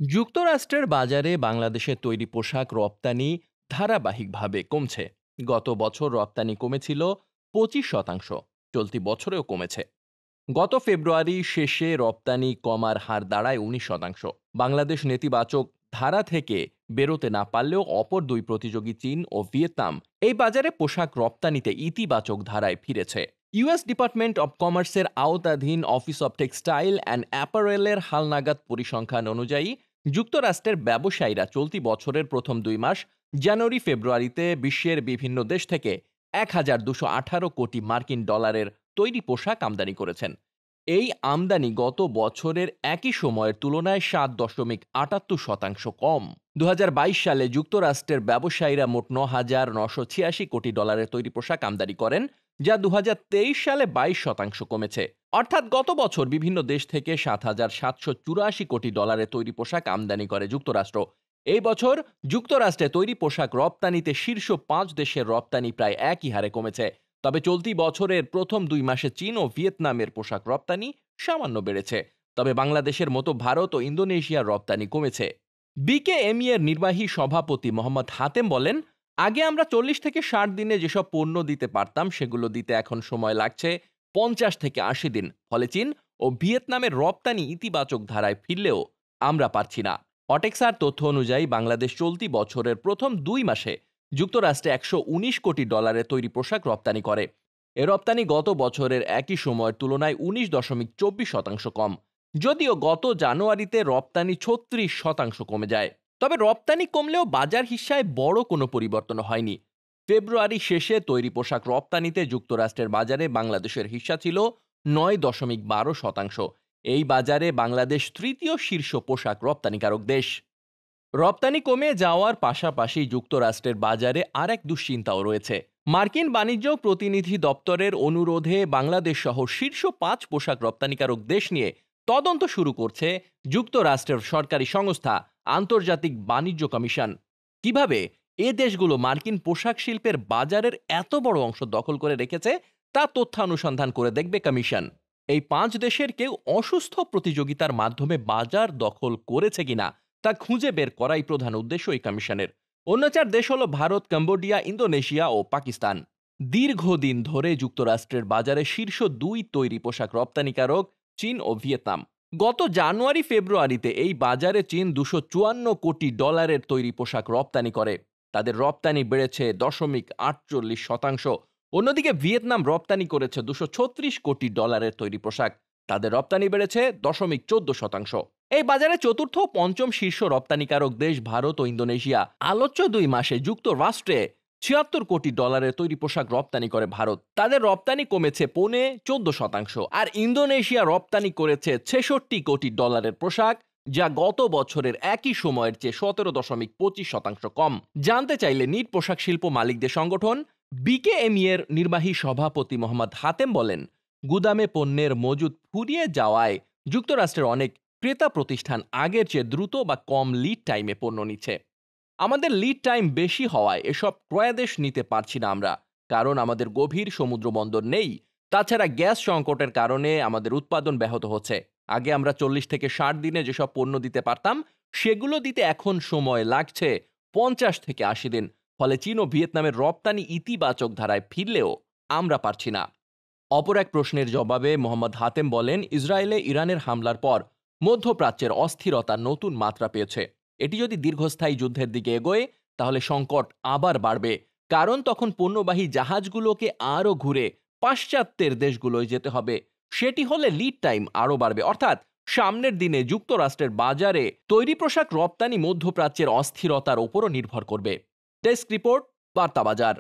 যুক্তরাষ্ট্রের বাজারে বাংলাদেশের তৈরি পোশাক রপ্তানি ধারাবাহিকভাবে কমছে। গত বছর রপ্তানি কমেছিল 25%, চলতি বছরেও কমেছে। গত ফেব্রুয়ারি শেষে রপ্তানি কমার হার দাঁড়ায় 19%। বাংলাদেশ নেতিবাচক ধারা থেকে বেরোতে না পারলেও অপর দুই প্রতিযোগী চীন ও ভিয়েতনাম এই বাজারে পোশাক রপ্তানিতে ইতিবাচক ধারায় ফিরেছে। ইউএস ডিপার্টমেন্ট অব কমার্সের আওতাধীন অফিস অব টেক্সটাইল অ্যান্ড অ্যাপারেলের হালনাগাদ পরিসংখ্যান অনুযায়ী যুক্তরাষ্ট্রের ব্যবসায়ীরা চলতি বছরের প্রথম 2 মাস জানুয়ারি ফেব্রুয়ারিতে বিশ্বের বিভিন্ন দেশ থেকে 1218 কোটি মার্কিন ডলারের তৈরি পোশাক আমদানি করেছেন। এই আমদানি গত বছরের একই সময়ের তুলনায় 7.78% কম। 2022 সালে যুক্তরাষ্ট্রের ব্যবসায়ীরা মোট 9,986 কোটি ডলারের তৈরি পোশাক আমদানি করেন, যা 2023 সালে 22% কমেছে। অর্থাৎ গত বছর বিভিন্ন দেশ থেকে 7,784 কোটি ডলারের তৈরি পোশাক আমদানি করে যুক্তরাষ্ট্র। এই বছর যুক্তরাষ্ট্রে তৈরি পোশাক রপ্তানিতে শীর্ষ 5 দেশের রপ্তানি প্রায় একই হারে কমেছে। তবে চলতি বছরের প্রথম 2 মাসে চীন ও ভিয়েতনামের পোশাক রপ্তানি সামান্য বেড়েছে। তবে বাংলাদেশের মতো ভারত ও ইন্দোনেশিয়ার রপ্তানি কমেছে। বিকেএমই এর নির্বাহী সভাপতি মোহাম্মদ হাতেম বলেন, আগে আমরা 40 থেকে 60 দিনে যেসব পণ্য দিতে পারতাম সেগুলো দিতে এখন সময় লাগছে 50 থেকে 80 দিন। ফলে চীন ও ভিয়েতনামের রপ্তানি ইতিবাচক ধারায় ফিরলেও আমরা পারছি না। অটেক্সার তথ্য অনুযায়ী বাংলাদেশ চলতি বছরের প্রথম 2 মাসে যুক্তরাষ্ট্রে 119 কোটি ডলারের তৈরি পোশাক রপ্তানি করে। এ রপ্তানি গত বছরের একই সময়ের তুলনায় 19.24% কম, যদিও গত জানুয়ারিতে রপ্তানি 36% কমে যায়। তবে রপ্তানি কমলেও বাজার হিস্সায় বড় কোনো পরিবর্তন হয়নি। ফেব্রুয়ারি শেষে তৈরি পোশাক রপ্তানিতে যুক্তরাষ্ট্রের বাজারে বাংলাদেশের হিস্সা ছিল 9.12%। এই বাজারে বাংলাদেশ তৃতীয় শীর্ষ পোশাক রপ্তানিকারক দেশ। রপ্তানি কমে যাওয়ার পাশাপাশি যুক্তরাষ্ট্রের বাজারে আরেক দুশ্চিন্তাও রয়েছে। মার্কিন বাণিজ্য প্রতিনিধি দপ্তরের অনুরোধে বাংলাদেশ সহ শীর্ষ 5 পোশাক রপ্তানিকারক দেশ নিয়ে তদন্ত শুরু করছে যুক্তরাষ্ট্রের সরকারি সংস্থা আন্তর্জাতিক বাণিজ্য কমিশন। কিভাবে এ দেশগুলো মার্কিন পোশাক শিল্পের বাজারের এত বড় অংশ দখল করে রেখেছে তা তথ্যানুসন্ধান করে দেখবে কমিশন। এই 5 দেশের কেউ অসুস্থ প্রতিযোগিতার মাধ্যমে বাজার দখল করেছে কিনা তা খুঁজে বের করাই প্রধান উদ্দেশ্য এই কমিশনের। অন্য 4 দেশ হল ভারত, কম্বোডিয়া, ইন্দোনেশিয়া ও পাকিস্তান। দীর্ঘদিন ধরে যুক্তরাষ্ট্রের বাজারে শীর্ষ 2 তৈরি পোশাক রপ্তানিকারক চীন ও ভিয়েতনাম। গত জানুয়ারি ফেব্রুয়ারিতে এই বাজারে চীন 254 কোটি ডলারের তৈরি পোশাক রপ্তানি করে। তাদের রপ্তানি বেড়েছে 0.48%। অন্যদিকে ভিয়েতনাম রপ্তানি করেছে 236 কোটি ডলারের তৈরি পোশাক। তাদের রপ্তানি বেড়েছে 0.14%। এই বাজারে চতুর্থ ও পঞ্চম শীর্ষ রপ্তানিকারক দেশ ভারত ও ইন্দোনেশিয়া। আলোচ্য 2 মাসে যুক্তরাষ্ট্রে 76 কোটি ডলারের তৈরি পোশাক রপ্তানি করে ভারত। তাদের রপ্তানি কমেছে 14%। আর ইন্দোনেশিয়া রপ্তানি করেছে 66 কোটি ডলারের পোশাক, যা গত বছরের একই সময়ের চেয়ে 17.25% কম। জানতে চাইলে নিট পোশাক শিল্প মালিকদের সংগঠন বিকেএমই এর নির্বাহী সভাপতি মোহাম্মদ হাতেম বলেন, গুদামে পণ্যের মজুদ ফুরিয়ে যাওয়ায় যুক্তরাষ্ট্রের অনেক ক্রেতা প্রতিষ্ঠান আগের চেয়ে দ্রুত বা কম লিড টাইমে পণ্য নিচ্ছে। আমাদের লিড টাইম বেশি হওয়ায় এসব ক্রয়াদেশ নিতে পারছি না আমরা, কারণ আমাদের গভীর সমুদ্র বন্দর নেই। তাছাড়া গ্যাস সংকটের কারণে আমাদের উৎপাদন ব্যাহত হচ্ছে। আগে আমরা 40 থেকে 60 দিনে যেসব পণ্য দিতে পারতাম সেগুলো দিতে এখন সময় লাগছে 50 থেকে 80 দিন। ফলে চীন ও ভিয়েতনামের রপ্তানি ইতিবাচক ধারায় ফিরলেও আমরা পারছি না। অপর এক প্রশ্নের জবাবে মোহাম্মদ হাতেম বলেন, ইসরায়েলে ইরানের হামলার পর মধ্যপ্রাচ্যের অস্থিরতা নতুন মাত্রা পেয়েছে। এটি যদি দীর্ঘস্থায়ী যুদ্ধের দিকে এগোয় তাহলে সংকট আবার বাড়বে, কারণ তখন পণ্যবাহী জাহাজগুলোকে আরও ঘুরে পাশ্চাত্যের দেশগুলোয় যেতে হবে। সেটি হলে লিড টাইম আরও বাড়বে। অর্থাৎ সামনের দিনে যুক্তরাষ্ট্রের বাজারে তৈরি পোশাক রপ্তানি মধ্যপ্রাচ্যের অস্থিরতার ওপরও নির্ভর করবে। ডেস্ক রিপোর্ট, বার্তা বাজার।